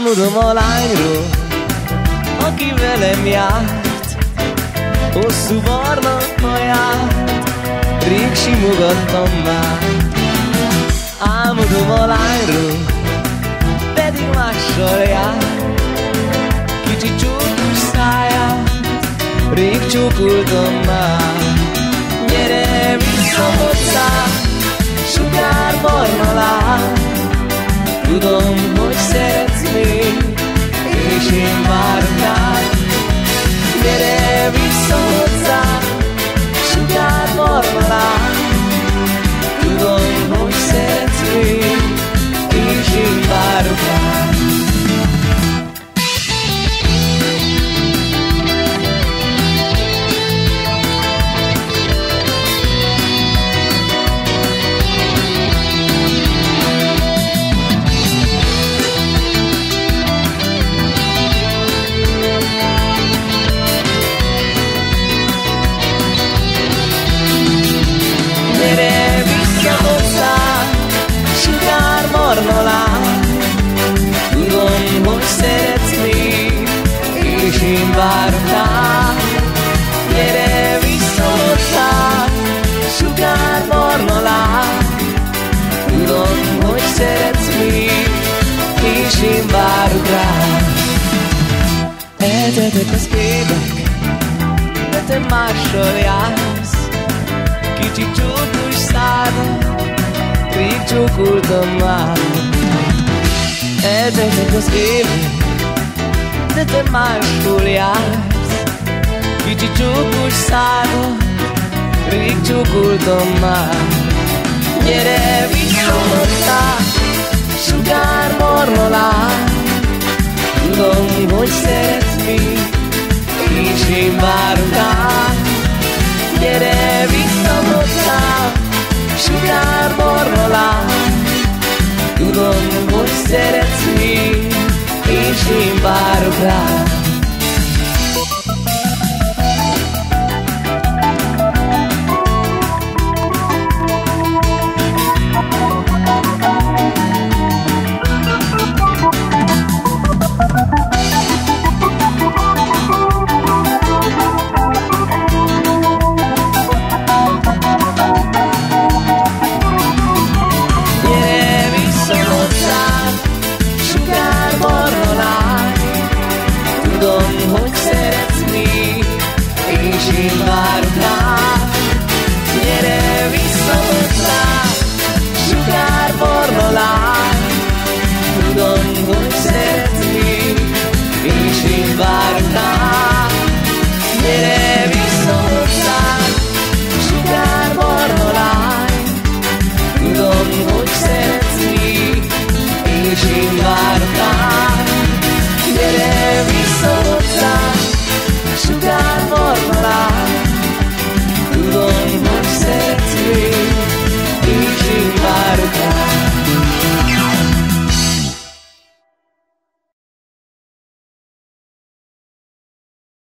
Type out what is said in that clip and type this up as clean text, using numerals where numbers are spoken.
Álmodom a lányról, aki velem járt, hosszú barna haját rég simogattam már. Álmodom a lányról, pedig mással jár, kicsi csókos száját rég csókoltam már. Gyere vissza hozzám, sugár barna lány, tudom, hogy szeretsz még, és én várok rád. Gyere vissza hozzám, sugár barna lány, tudom, hogy szeretsz még, és én várok rád. Gyere vissza hozzám, sugár barna lány, tudom, hogy szeretsz még, és én várok rád. Gyere vissza hozzám, sugár barna lány, tudom, hogy szeretsz még, és én várok rád. Elteltek az évek, de te mással jársz, kicsi csókos szádat rég csókoltam már. Elteltek az évek, de te máshol jársz, kicsi csókos szádat rég csókoltam már. Gyere vissza hozzám, sugár barna lány, tudom, hogy szeretsz még, és én várok rád. Gyere vissza hozzám, sugár barna lány, tudom, hogy szeretsz még, és én várok rád. Tudom, hogy szeretsz még, és én várok rád. Gyere vissza hozzám, sugár barna lány, tudom, hogy szeretsz még, és én várok rád. Gyere